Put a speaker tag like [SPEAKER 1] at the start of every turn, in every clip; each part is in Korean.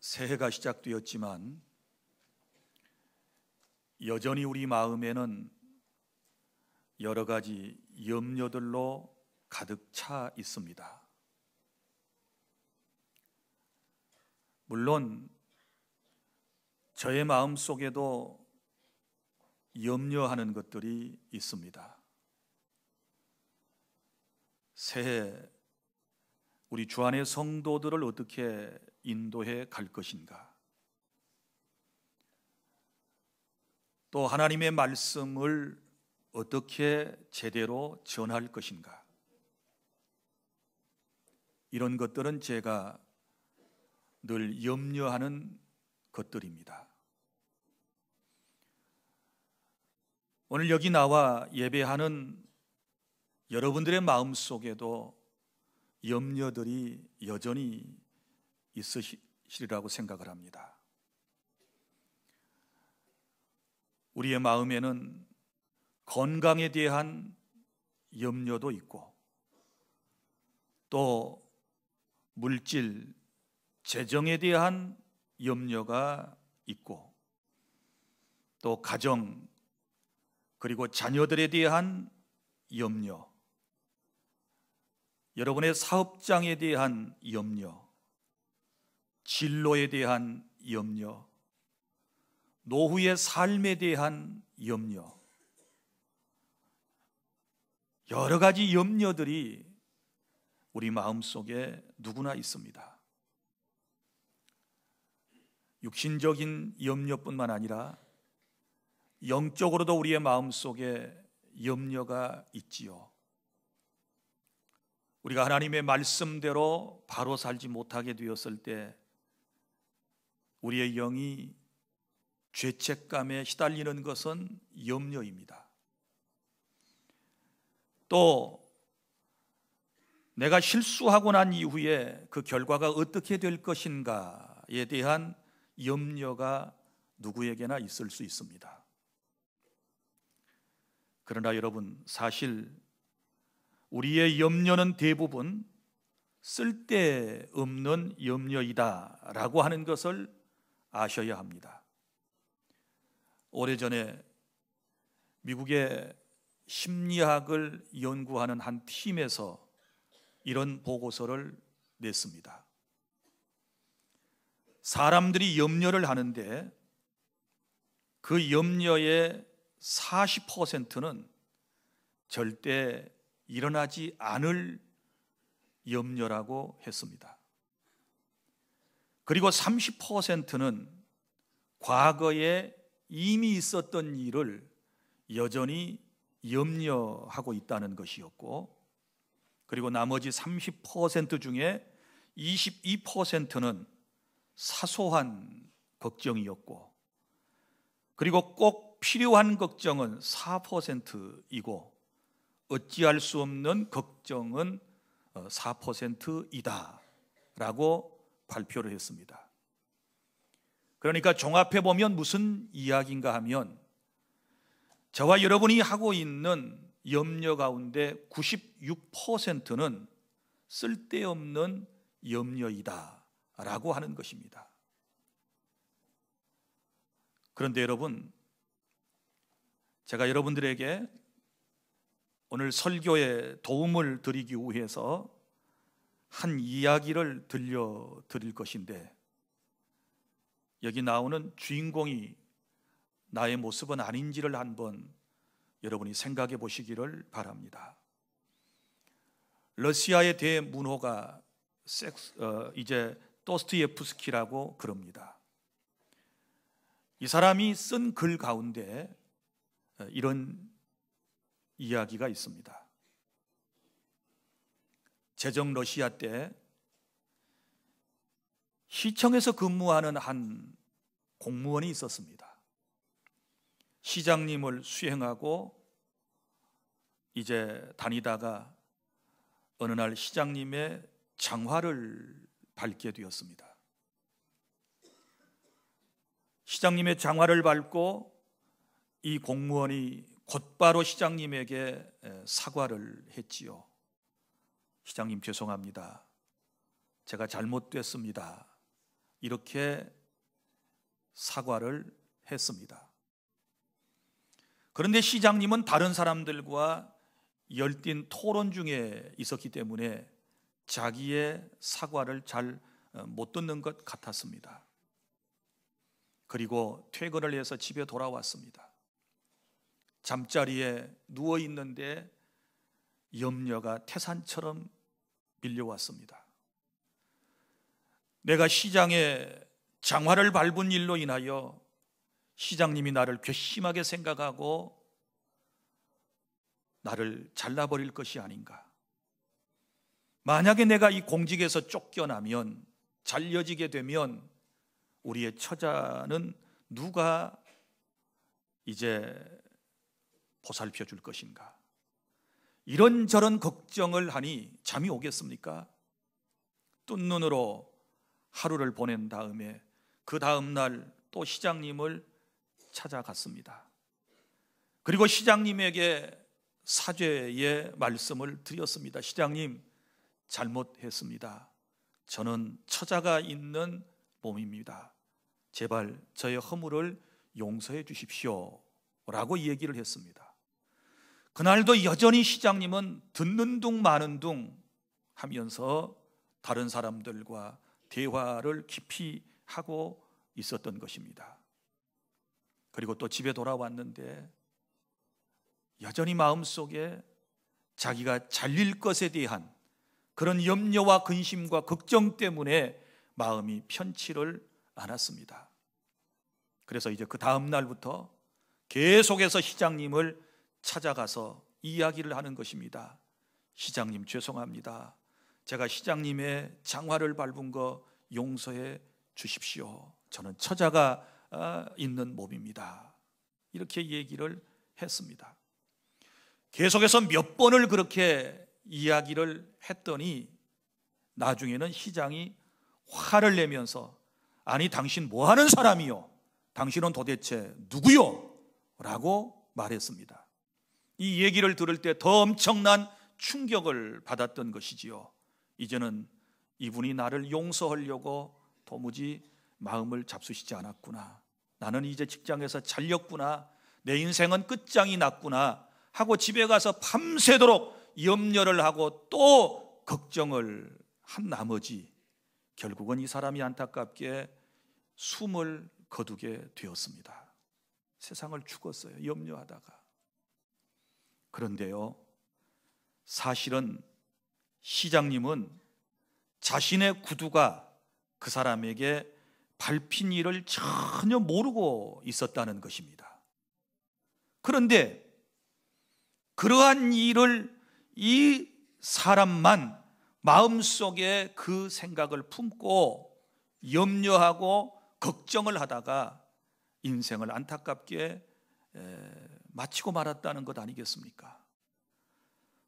[SPEAKER 1] 새해가 시작되었지만 여전히 우리 마음에는 여러 가지 염려들로 가득 차 있습니다. 물론 저의 마음 속에도 염려하는 것들이 있습니다. 새해 우리 주 안의 성도들을 어떻게 인도해 갈 것인가? 또 하나님의 말씀을 어떻게 제대로 전할 것인가? 이런 것들은 제가 늘 염려하는 것들입니다. 오늘 여기 나와 예배하는 여러분들의 마음 속에도 염려들이 여전히 있으시리라고 생각을 합니다. 우리의 마음에는 건강에 대한 염려도 있고, 또 물질, 재정에 대한 염려가 있고, 또 가정, 그리고 자녀들에 대한 염려, 여러분의 사업장에 대한 염려, 진로에 대한 염려, 노후의 삶에 대한 염려, 여러 가지 염려들이 우리 마음속에 누구나 있습니다. 육신적인 염려뿐만 아니라 영적으로도 우리의 마음속에 염려가 있지요. 우리가 하나님의 말씀대로 바로 살지 못하게 되었을 때 우리의 영이 죄책감에 시달리는 것은 염려입니다. 또 내가 실수하고 난 이후에 그 결과가 어떻게 될 것인가에 대한 염려가 누구에게나 있을 수 있습니다. 그러나 여러분, 사실 우리의 염려는 대부분 쓸데없는 염려이다라고 하는 것을 아셔야 합니다. 오래전에 미국의 심리학을 연구하는 한 팀에서 이런 보고서를 냈습니다. 사람들이 염려를 하는데 그 염려의 40%는 절대 일어나지 않을 염려라고 했습니다. 그리고 30%는 과거에 이미 있었던 일을 여전히 염려하고 있다는 것이었고, 그리고 나머지 30% 중에 22%는 사소한 걱정이었고, 그리고 꼭 필요한 걱정은 4%이고 어찌할 수 없는 걱정은 4%이다 라고 발표를 했습니다. 그러니까 종합해 보면 무슨 이야기인가 하면, 저와 여러분이 하고 있는 염려 가운데 96%는 쓸데없는 염려이다 라고 하는 것입니다. 그런데 여러분, 제가 여러분들에게 오늘 설교에 도움을 드리기 위해서 한 이야기를 들려드릴 것인데, 여기 나오는 주인공이 나의 모습은 아닌지를 한번 여러분이 생각해 보시기를 바랍니다. 러시아의 대문호가 이제 도스토옙스키라고 그럽니다. 이 사람이 쓴 글 가운데 이런 이야기가 있습니다. 제정 러시아 때 시청에서 근무하는 한 공무원이 있었습니다. 시장님을 수행하고 이제 다니다가 어느 날 시장님의 장화를 밟게 되었습니다. 시장님의 장화를 밟고 이 공무원이 곧바로 시장님에게 사과를 했지요. 시장님, 죄송합니다. 제가 잘못됐습니다 이렇게 사과를 했습니다. 그런데 시장님은 다른 사람들과 열띤 토론 중에 있었기 때문에 자기의 사과를 잘 못 듣는 것 같았습니다. 그리고 퇴근을 해서 집에 돌아왔습니다. 잠자리에 누워 있는데 염려가 태산처럼 밀려왔습니다. 내가 시장에 장화를 밟은 일로 인하여 시장님이 나를 괘씸하게 생각하고 나를 잘라버릴 것이 아닌가. 만약에 내가 이 공직에서 쫓겨나면, 잘려지게 되면 우리의 처자는 누가 이제 보살펴 줄 것인가. 이런저런 걱정을 하니 잠이 오겠습니까? 뜬 눈으로 하루를 보낸 다음에 그 다음 날 또 시장님을 찾아갔습니다. 그리고 시장님에게 사죄의 말씀을 드렸습니다. 시장님, 잘못했습니다. 저는 처자가 있는 몸입니다. 제발 저의 허물을 용서해 주십시오 라고 얘기를 했습니다. 그날도 여전히 시장님은 듣는 둥 마는 둥 하면서 다른 사람들과 대화를 깊이 하고 있었던 것입니다. 그리고 또 집에 돌아왔는데 여전히 마음속에 자기가 잘릴 것에 대한 그런 염려와 근심과 걱정 때문에 마음이 편치를 않았습니다. 그래서 이제 그 다음 날부터 계속해서 시장님을 찾아가서 이야기를 하는 것입니다. 시장님, 죄송합니다. 제가 시장님의 장화를 밟은 거 용서해 주십시오. 저는 처자가 있는 몸입니다. 이렇게 얘기를 했습니다. 계속해서 몇 번을 그렇게 이야기를 했더니 나중에는 시장이 화를 내면서, 아니 당신 뭐하는 사람이요? 당신은 도대체 누구요? 라고 말했습니다. 이 얘기를 들을 때 더 엄청난 충격을 받았던 것이지요. 이제는 이분이 나를 용서하려고 도무지 마음을 잡수시지 않았구나. 나는 이제 직장에서 잘렸구나. 내 인생은 끝장이 났구나 하고 집에 가서 밤새도록 염려를 하고 또 걱정을 한 나머지 결국은 이 사람이 안타깝게 숨을 거두게 되었습니다. 세상을 죽었어요. 염려하다가. 그런데요, 사실은 시장님은 자신의 구두가 그 사람에게 밟힌 일을 전혀 모르고 있었다는 것입니다. 그런데 그러한 일을 이 사람만 마음속에 그 생각을 품고 염려하고 걱정을 하다가 인생을 안타깝게 마치고 말았다는 것 아니겠습니까?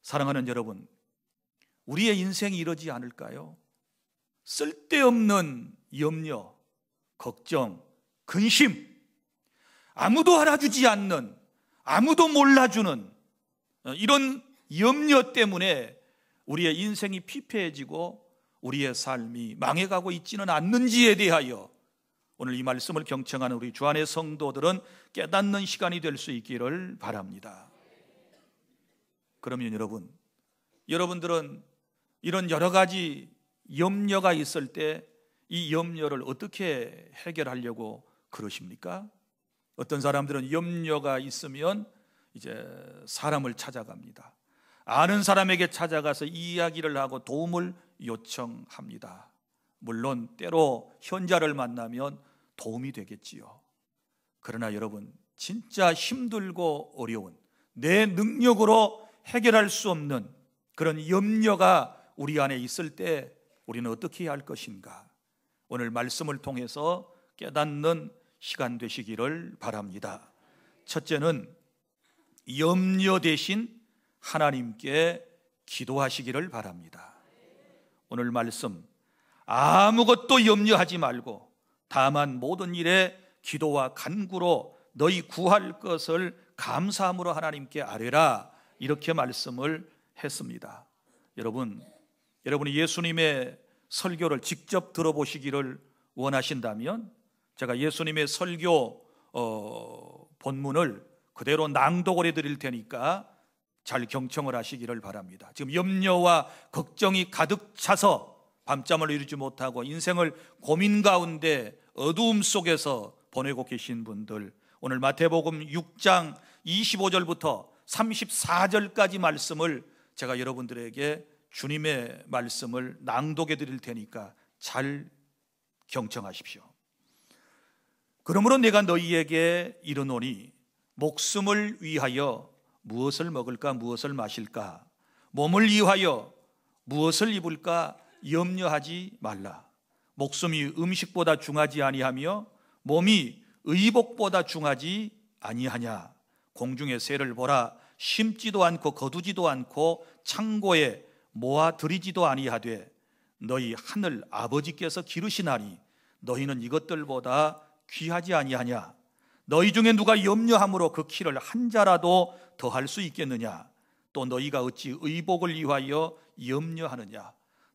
[SPEAKER 1] 사랑하는 여러분, 우리의 인생이 이러지 않을까요? 쓸데없는 염려, 걱정, 근심, 아무도 알아주지 않는, 아무도 몰라주는 이런 염려 때문에 우리의 인생이 피폐해지고 우리의 삶이 망해가고 있지는 않는지에 대하여 오늘 이 말씀을 경청하는 우리 주안의 성도들은 깨닫는 시간이 될 수 있기를 바랍니다. 그러면 여러분들은 이런 여러 가지 염려가 있을 때 이 염려를 어떻게 해결하려고 그러십니까? 어떤 사람들은 염려가 있으면 이제 사람을 찾아갑니다. 아는 사람에게 찾아가서 이야기를 하고 도움을 요청합니다. 물론 때로 현자를 만나면 도움이 되겠지요. 그러나 여러분, 진짜 힘들고 어려운, 내 능력으로 해결할 수 없는 그런 염려가 우리 안에 있을 때 우리는 어떻게 해야 할 것인가? 오늘 말씀을 통해서 깨닫는 시간 되시기를 바랍니다. 첫째는 염려 대신 하나님께 기도하시기를 바랍니다. 오늘 말씀, 아무것도 염려하지 말고 다만 모든 일에 기도와 간구로 너희 구할 것을 감사함으로 하나님께 아뢰라, 이렇게 말씀을 했습니다. 여러분이 예수님의 설교를 직접 들어보시기를 원하신다면 제가 예수님의 설교 본문을 그대로 낭독을 해드릴 테니까 잘 경청을 하시기를 바랍니다. 지금 염려와 걱정이 가득 차서 밤잠을 이루지 못하고 인생을 고민 가운데 어두움 속에서 보내고 계신 분들, 오늘 마태복음 6장 25절부터 34절까지 말씀을 제가 여러분들에게 주님의 말씀을 낭독해 드릴 테니까 잘 경청하십시오. 그러므로 내가 너희에게 이르노니 목숨을 위하여 무엇을 먹을까 무엇을 마실까, 몸을 위하여 무엇을 입을까 염려하지 말라. 목숨이 음식보다 중하지 아니하며 몸이 의복보다 중하지 아니하냐. 공중의 새를 보라. 심지도 않고 거두지도 않고 창고에 모아 들이지도 아니하되 너희 하늘 아버지께서 기르시나니 너희는 이것들보다 귀하지 아니하냐. 너희 중에 누가 염려함으로 그 키를 한 자라도 더할 수 있겠느냐. 또 너희가 어찌 의복을 위하여 염려하느냐.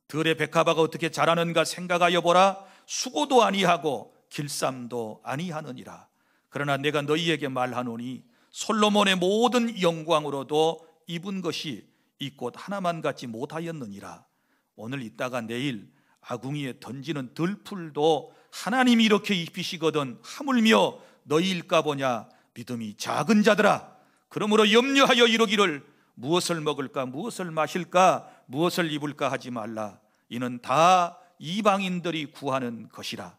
[SPEAKER 1] 들의 백합화가 어떻게 자라는가 생각하여 보라. 수고도 아니하고 길쌈도 아니하느니라. 그러나 내가 너희에게 말하노니 솔로몬의 모든 영광으로도 입은 것이 이 꽃 하나만 갖지 못하였느니라. 오늘 있다가 내일 아궁이에 던지는 들풀도 하나님이 이렇게 입히시거든 하물며 너희일까 보냐. 믿음이 작은 자들아, 그러므로 염려하여 이르기를 무엇을 먹을까 무엇을 마실까 무엇을 입을까 하지 말라. 이는 다 이방인들이 구하는 것이라.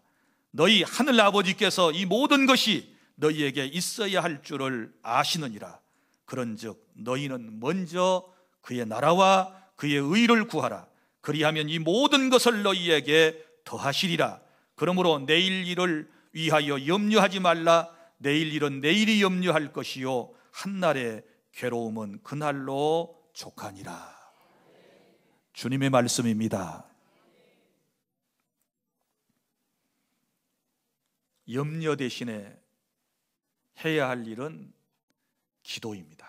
[SPEAKER 1] 너희 하늘 아버지께서 이 모든 것이 너희에게 있어야 할 줄을 아시느니라. 그런즉 너희는 먼저 그의 나라와 그의 의를 구하라. 그리하면 이 모든 것을 너희에게 더하시리라. 그러므로 내일 일을 위하여 염려하지 말라. 내일 일은 내일이 염려할 것이요 한날의 괴로움은 그날로 족하니라. 주님의 말씀입니다. 염려 대신에 해야 할 일은 기도입니다.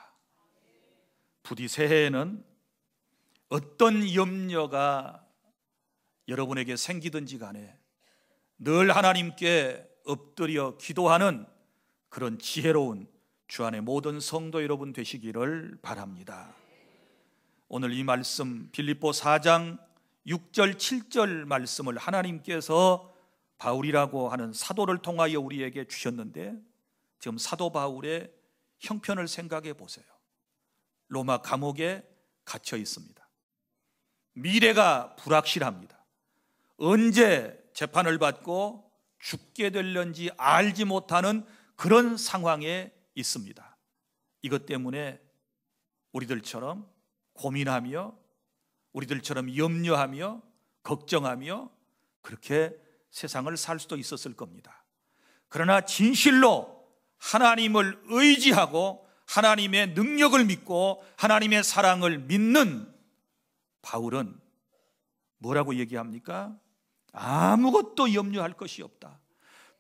[SPEAKER 1] 부디 새해에는 어떤 염려가 여러분에게 생기든지 간에 늘 하나님께 엎드려 기도하는 그런 지혜로운 주 안의 모든 성도 여러분 되시기를 바랍니다. 오늘 이 말씀 빌립보 4장 6절 7절 말씀을 하나님께서 바울이라고 하는 사도를 통하여 우리에게 주셨는데, 지금 사도 바울의 형편을 생각해 보세요. 로마 감옥에 갇혀 있습니다. 미래가 불확실합니다. 언제 재판을 받고 죽게 될는지 알지 못하는 그런 상황에 있습니다. 이것 때문에 우리들처럼 고민하며 우리들처럼 염려하며 걱정하며 그렇게 세상을 살 수도 있었을 겁니다. 그러나 진실로 하나님을 의지하고 하나님의 능력을 믿고 하나님의 사랑을 믿는 바울은 뭐라고 얘기합니까? 아무것도 염려할 것이 없다.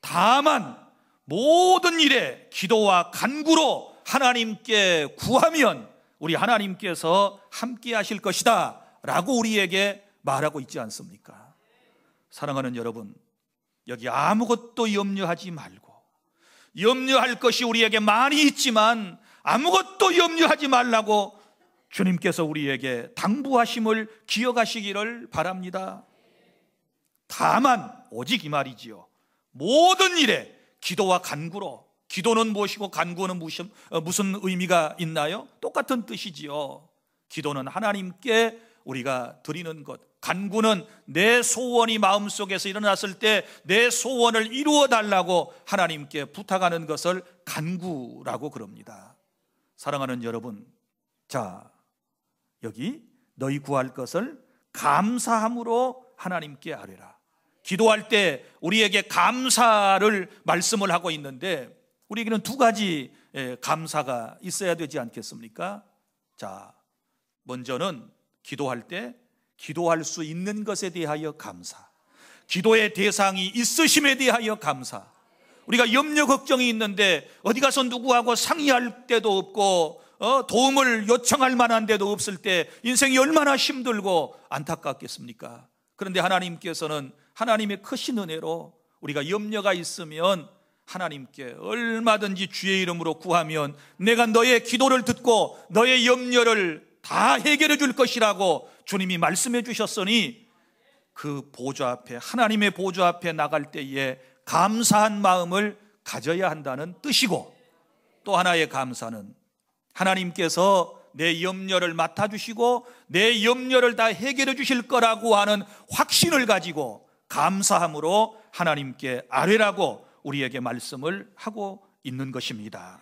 [SPEAKER 1] 다만 모든 일에 기도와 간구로 하나님께 구하면 우리 하나님께서 함께 하실 것이다 라고 우리에게 말하고 있지 않습니까? 사랑하는 여러분, 여기 아무것도 염려하지 말고, 염려할 것이 우리에게 많이 있지만 아무것도 염려하지 말라고 주님께서 우리에게 당부하심을 기억하시기를 바랍니다. 다만 오직 이 말이지요, 모든 일에 기도와 간구로. 기도는 무엇이고 간구는 무슨 의미가 있나요? 똑같은 뜻이지요. 기도는 하나님께 우리가 드리는 것, 간구는 내 소원이 마음속에서 일어났을 때 내 소원을 이루어 달라고 하나님께 부탁하는 것을 간구라고 그럽니다. 사랑하는 여러분, 자, 여기 너희 구할 것을 감사함으로 하나님께 아뢰라. 기도할 때 우리에게 감사를 말씀을 하고 있는데 우리에게는 두 가지 감사가 있어야 되지 않겠습니까? 자, 먼저는 기도할 때 기도할 수 있는 것에 대하여 감사, 기도의 대상이 있으심에 대하여 감사. 우리가 염려 걱정이 있는데 어디 가서 누구하고 상의할 데도 없고 도움을 요청할 만한 데도 없을 때 인생이 얼마나 힘들고 안타깝겠습니까? 그런데 하나님께서는 하나님의 크신 은혜로 우리가 염려가 있으면 하나님께 얼마든지 주의 이름으로 구하면 내가 너의 기도를 듣고 너의 염려를 다 해결해 줄 것이라고 주님이 말씀해 주셨으니 그 보좌 앞에, 하나님의 보좌 앞에 나갈 때에 감사한 마음을 가져야 한다는 뜻이고, 또 하나의 감사는 하나님께서 내 염려를 맡아주시고 내 염려를 다 해결해 주실 거라고 하는 확신을 가지고 감사함으로 하나님께 아뢰라고 우리에게 말씀을 하고 있는 것입니다.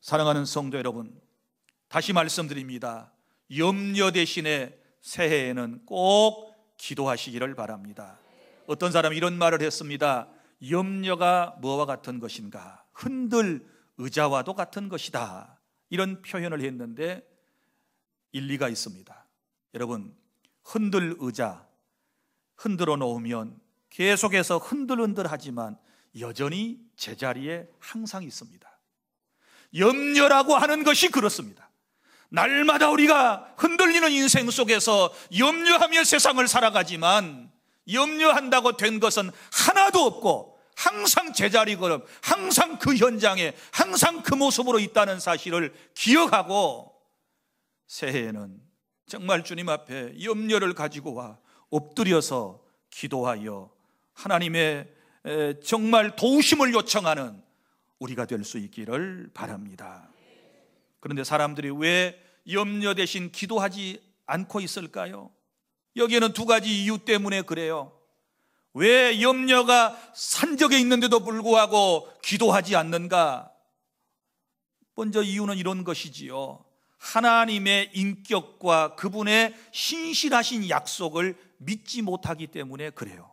[SPEAKER 1] 사랑하는 성도 여러분, 다시 말씀드립니다. 염려 대신에 새해에는 꼭 기도하시기를 바랍니다. 어떤 사람이 이런 말을 했습니다. 염려가 뭐와 같은 것인가? 흔들 의자와도 같은 것이다. 이런 표현을 했는데 일리가 있습니다. 여러분, 흔들 의자 흔들어 놓으면 계속해서 흔들흔들하지만 여전히 제자리에 항상 있습니다. 염려라고 하는 것이 그렇습니다. 날마다 우리가 흔들리는 인생 속에서 염려하며 세상을 살아가지만 염려한다고 된 것은 하나도 없고 항상 제자리걸음, 항상 그 현장에 항상 그 모습으로 있다는 사실을 기억하고 새해에는 정말 주님 앞에 염려를 가지고 와 엎드려서 기도하여 하나님의 정말 도우심을 요청하는 우리가 될 수 있기를 바랍니다. 그런데 사람들이 왜 염려 대신 기도하지 않고 있을까요? 여기에는 두 가지 이유 때문에 그래요. 왜 염려가 산적에 있는데도 불구하고 기도하지 않는가? 먼저 이유는 이런 것이지요. 하나님의 인격과 그분의 신실하신 약속을 믿지 못하기 때문에 그래요.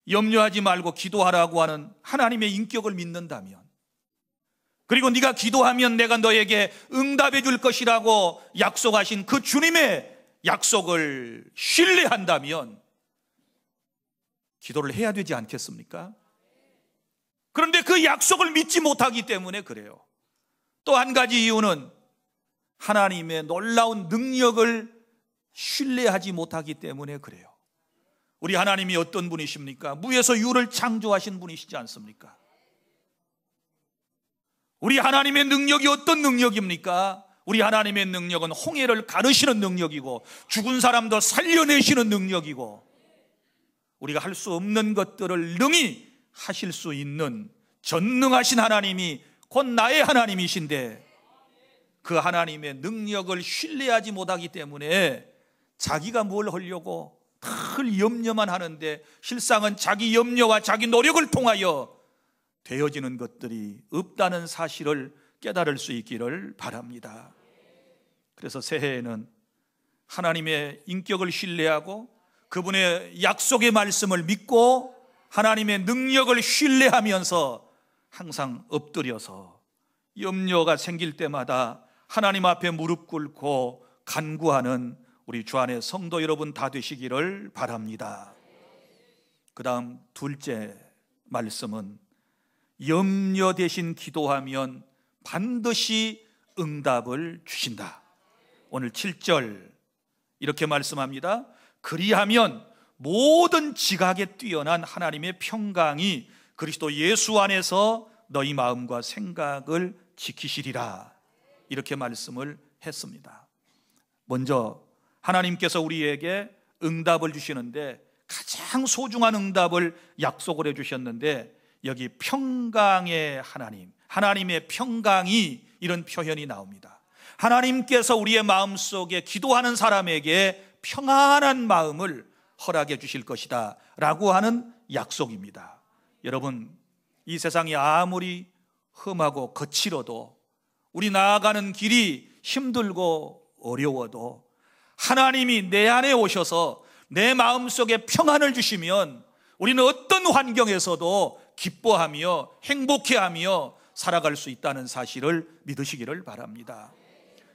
[SPEAKER 1] 염려하지 말고 기도하라고 하는 하나님의 인격을 믿는다면, 그리고 네가 기도하면 내가 너에게 응답해 줄 것이라고 약속하신 그 주님의 약속을 신뢰한다면 기도를 해야 되지 않겠습니까? 그런데 그 약속을 믿지 못하기 때문에 그래요. 또 한 가지 이유는 하나님의 놀라운 능력을 신뢰하지 못하기 때문에 그래요. 우리 하나님이 어떤 분이십니까? 무에서 유를 창조하신 분이시지 않습니까? 우리 하나님의 능력이 어떤 능력입니까? 우리 하나님의 능력은 홍해를 가르시는 능력이고 죽은 사람도 살려내시는 능력이고 우리가 할 수 없는 것들을 능히 하실 수 있는 전능하신 하나님이 곧 나의 하나님이신데, 그 하나님의 능력을 신뢰하지 못하기 때문에 자기가 뭘 하려고 늘 염려만 하는데 실상은 자기 염려와 자기 노력을 통하여 되어지는 것들이 없다는 사실을 깨달을 수 있기를 바랍니다. 그래서 새해에는 하나님의 인격을 신뢰하고 그분의 약속의 말씀을 믿고 하나님의 능력을 신뢰하면서 항상 엎드려서 염려가 생길 때마다 하나님 앞에 무릎 꿇고 간구하는 우리 주 안의 성도 여러분 다 되시기를 바랍니다. 그 다음 둘째 말씀은 염려 대신 기도하면 반드시 응답을 주신다. 오늘 7절 이렇게 말씀합니다. 그리하면 모든 지각에 뛰어난 하나님의 평강이 그리스도 예수 안에서 너희 마음과 생각을 지키시리라. 이렇게 말씀을 했습니다. 먼저 하나님께서 우리에게 응답을 주시는데 가장 소중한 응답을 약속을 해주셨는데, 여기 평강의 하나님, 하나님의 평강이 이런 표현이 나옵니다. 하나님께서 우리의 마음속에 기도하는 사람에게 평안한 마음을 허락해 주실 것이다 라고 하는 약속입니다. 여러분, 이 세상이 아무리 험하고 거칠어도, 우리 나아가는 길이 힘들고 어려워도 하나님이 내 안에 오셔서 내 마음속에 평안을 주시면 우리는 어떤 환경에서도 기뻐하며 행복해하며 살아갈 수 있다는 사실을 믿으시기를 바랍니다.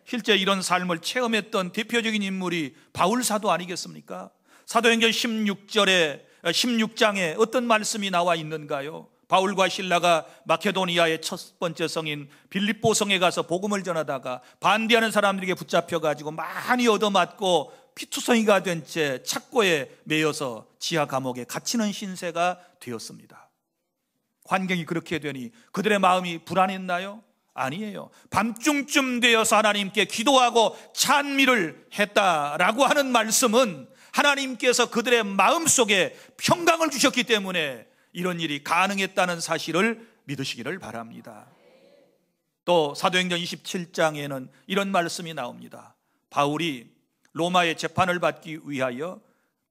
[SPEAKER 1] 실제 이런 삶을 체험했던 대표적인 인물이 바울 사도 아니겠습니까? 사도행전 16장에 어떤 말씀이 나와 있는가요? 바울과 실라가 마케도니아의 첫 번째 성인 빌립보 성에 가서 복음을 전하다가 반대하는 사람들에게 붙잡혀가지고 많이 얻어맞고 피투성이가 된 채 착고에 매여서 지하 감옥에 갇히는 신세가 되었습니다. 환경이 그렇게 되니 그들의 마음이 불안했나요? 아니에요. 밤중쯤 되어서 하나님께 기도하고 찬미를 했다라고 하는 말씀은 하나님께서 그들의 마음속에 평강을 주셨기 때문에 이런 일이 가능했다는 사실을 믿으시기를 바랍니다. 또 사도행전 27장에는 이런 말씀이 나옵니다. 바울이 로마의 재판을 받기 위하여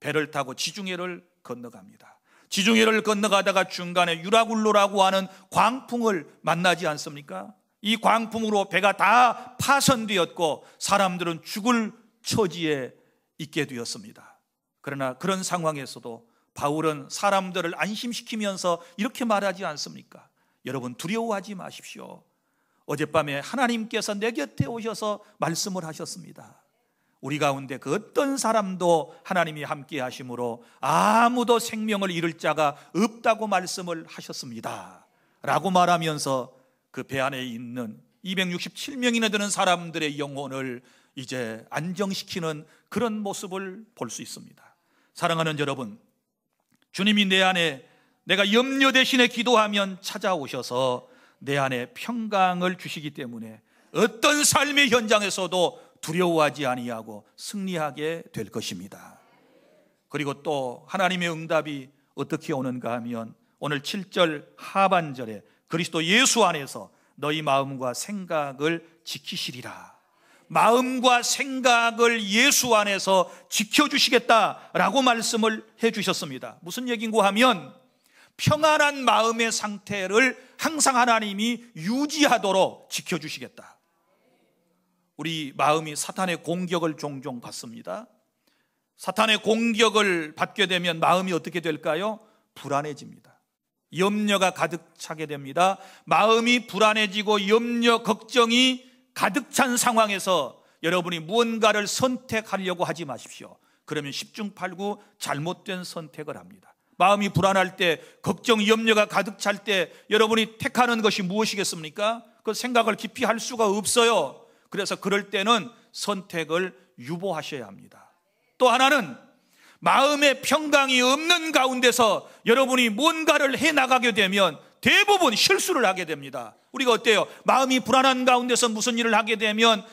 [SPEAKER 1] 배를 타고 지중해를 건너갑니다. 지중해를 건너가다가 중간에 유라굴로라고 하는 광풍을 만나지 않습니까? 이 광풍으로 배가 다 파손되었고 사람들은 죽을 처지에 있게 되었습니다. 그러나 그런 상황에서도 바울은 사람들을 안심시키면서 이렇게 말하지 않습니까? 여러분, 두려워하지 마십시오. 어젯밤에 하나님께서 내 곁에 오셔서 말씀을 하셨습니다. 우리 가운데 그 어떤 사람도 하나님이 함께 하심으로 아무도 생명을 잃을 자가 없다고 말씀을 하셨습니다 라고 말하면서 그 배 안에 있는 267명이나 되는 사람들의 영혼을 이제 안정시키는 그런 모습을 볼 수 있습니다. 사랑하는 여러분, 주님이 내 안에 내가 염려 대신에 기도하면 찾아오셔서 내 안에 평강을 주시기 때문에 어떤 삶의 현장에서도 두려워하지 아니하고 승리하게 될 것입니다. 그리고 또 하나님의 응답이 어떻게 오는가 하면 오늘 7절 하반절에 그리스도 예수 안에서 너희 마음과 생각을 지키시리라. 마음과 생각을 예수 안에서 지켜주시겠다라고 말씀을 해주셨습니다. 무슨 얘기인가 하면 평안한 마음의 상태를 항상 하나님이 유지하도록 지켜주시겠다. 우리 마음이 사탄의 공격을 종종 받습니다. 사탄의 공격을 받게 되면 마음이 어떻게 될까요? 불안해집니다. 염려가 가득 차게 됩니다. 마음이 불안해지고 염려, 걱정이 가득 찬 상황에서 여러분이 무언가를 선택하려고 하지 마십시오. 그러면 10중 8구 잘못된 선택을 합니다. 마음이 불안할 때, 걱정, 염려가 가득 찰 때 여러분이 택하는 것이 무엇이겠습니까? 그 생각을 깊이 할 수가 없어요. 그래서 그럴 때는 선택을 유보하셔야 합니다. 또 하나는 마음의 평강이 없는 가운데서 여러분이 뭔가를 해나가게 되면 대부분 실수를 하게 됩니다. 우리가 어때요? 마음이 불안한 가운데서 무슨 일을 하게 되면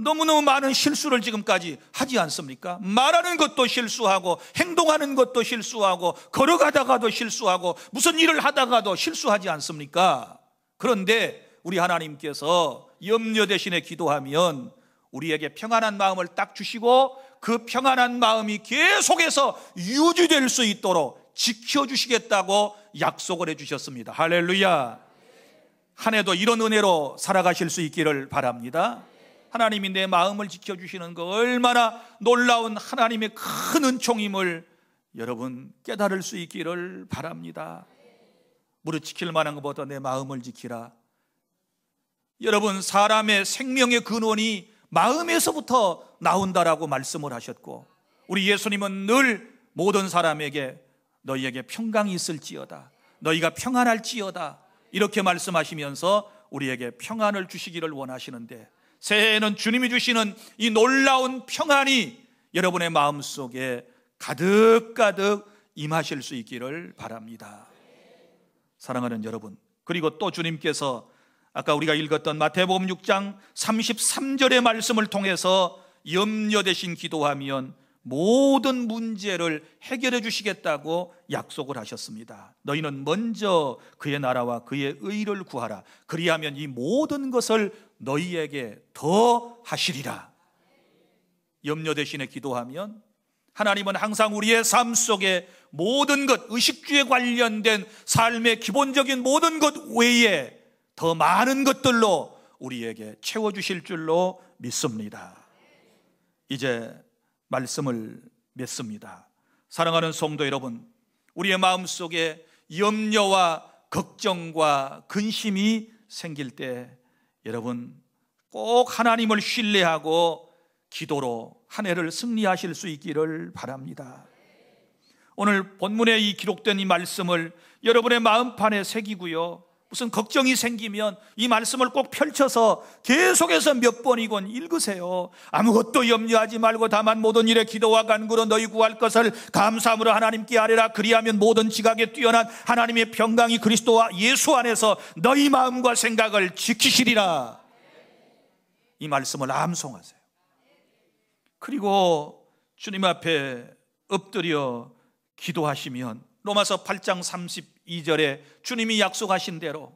[SPEAKER 1] 너무너무 많은 실수를 지금까지 하지 않습니까? 말하는 것도 실수하고 행동하는 것도 실수하고 걸어가다가도 실수하고 무슨 일을 하다가도 실수하지 않습니까? 그런데 우리 하나님께서 염려 대신에 기도하면 우리에게 평안한 마음을 딱 주시고 그 평안한 마음이 계속해서 유지될 수 있도록 지켜주시겠다고 약속을 해주셨습니다. 할렐루야. 한 해도 이런 은혜로 살아가실 수 있기를 바랍니다. 하나님이 내 마음을 지켜주시는 거 얼마나 놀라운 하나님의 큰 은총임을 여러분 깨달을 수 있기를 바랍니다. 무릇 지킬 만한 것보다 내 마음을 지키라. 여러분, 사람의 생명의 근원이 마음에서부터 나온다라고 말씀을 하셨고, 우리 예수님은 늘 모든 사람에게 너희에게 평강이 있을지어다, 너희가 평안할지어다 이렇게 말씀하시면서 우리에게 평안을 주시기를 원하시는데, 새해에는 주님이 주시는 이 놀라운 평안이 여러분의 마음속에 가득가득 임하실 수 있기를 바랍니다. 사랑하는 여러분, 그리고 또 주님께서 아까 우리가 읽었던 마태복음 6장 33절의 말씀을 통해서 염려 대신 기도하면 모든 문제를 해결해 주시겠다고 약속을 하셨습니다. 너희는 먼저 그의 나라와 그의 의를 구하라. 그리하면 이 모든 것을 너희에게 더 하시리라. 염려 대신에 기도하면 하나님은 항상 우리의 삶 속에 모든 것, 의식주에 관련된 삶의 기본적인 모든 것 외에 더 많은 것들로 우리에게 채워주실 줄로 믿습니다. 이제 말씀을 맺습니다. 사랑하는 성도 여러분, 우리의 마음속에 염려와 걱정과 근심이 생길 때 여러분 꼭 하나님을 신뢰하고 기도로 한 해를 승리하실 수 있기를 바랍니다. 오늘 본문에 이 기록된 이 말씀을 여러분의 마음판에 새기고요, 무슨 걱정이 생기면 이 말씀을 꼭 펼쳐서 계속해서 몇 번이건 읽으세요. 아무것도 염려하지 말고 다만 모든 일에 기도와 간구로 너희 구할 것을 감사함으로 하나님께 아뢰라. 그리하면 모든 지각에 뛰어난 하나님의 평강이 그리스도와 예수 안에서 너희 마음과 생각을 지키시리라. 이 말씀을 암송하세요. 그리고 주님 앞에 엎드려 기도하시면 로마서 8장 32절에 주님이 약속하신 대로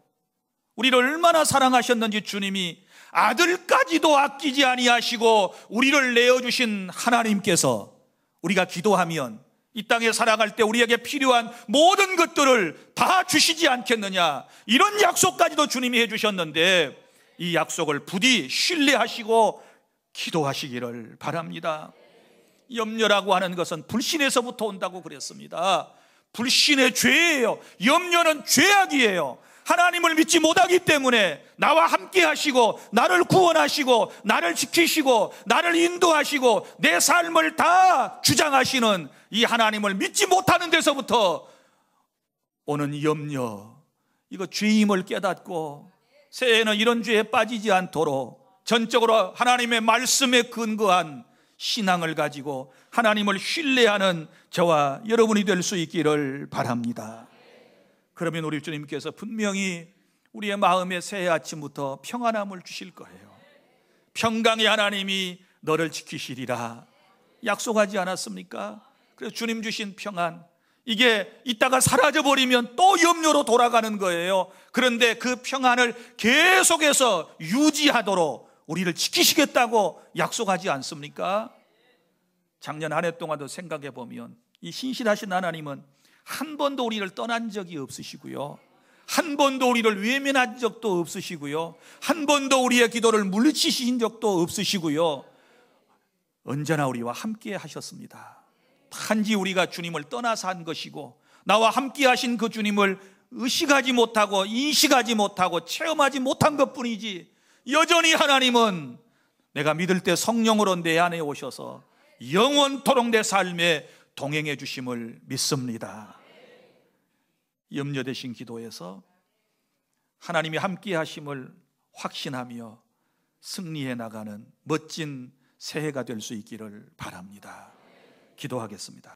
[SPEAKER 1] 우리를 얼마나 사랑하셨는지 주님이 아들까지도 아끼지 아니하시고 우리를 내어주신 하나님께서 우리가 기도하면 이 땅에 살아갈 때 우리에게 필요한 모든 것들을 다 주시지 않겠느냐, 이런 약속까지도 주님이 해주셨는데 이 약속을 부디 신뢰하시고 기도하시기를 바랍니다. 염려라고 하는 것은 불신에서부터 온다고 그랬습니다. 불신의 죄예요. 염려는 죄악이에요. 하나님을 믿지 못하기 때문에 나와 함께 하시고 나를 구원하시고 나를 지키시고 나를 인도하시고 내 삶을 다 주장하시는 이 하나님을 믿지 못하는 데서부터 오는 염려, 이거 죄임을 깨닫고 새해에는 이런 죄에 빠지지 않도록 전적으로 하나님의 말씀에 근거한 신앙을 가지고 하나님을 신뢰하는 저와 여러분이 될 수 있기를 바랍니다. 그러면 우리 주님께서 분명히 우리의 마음에 새해 아침부터 평안함을 주실 거예요. 평강의 하나님이 너를 지키시리라 약속하지 않았습니까? 그래서 주님 주신 평안, 이게 이따가 사라져버리면 또 염려로 돌아가는 거예요. 그런데 그 평안을 계속해서 유지하도록 우리를 지키시겠다고 약속하지 않습니까? 작년 한 해 동안도 생각해 보면 이 신실하신 하나님은 한 번도 우리를 떠난 적이 없으시고요, 한 번도 우리를 외면한 적도 없으시고요, 한 번도 우리의 기도를 물리치신 적도 없으시고요, 언제나 우리와 함께 하셨습니다. 단지 우리가 주님을 떠나서 한 것이고 나와 함께 하신 그 주님을 의식하지 못하고 인식하지 못하고 체험하지 못한 것뿐이지, 여전히 하나님은 내가 믿을 때 성령으로 내 안에 오셔서 영원토록 내 삶에 동행해 주심을 믿습니다. 염려되신 기도에서 하나님이 함께 하심을 확신하며 승리해 나가는 멋진 새해가 될 수 있기를 바랍니다. 기도하겠습니다.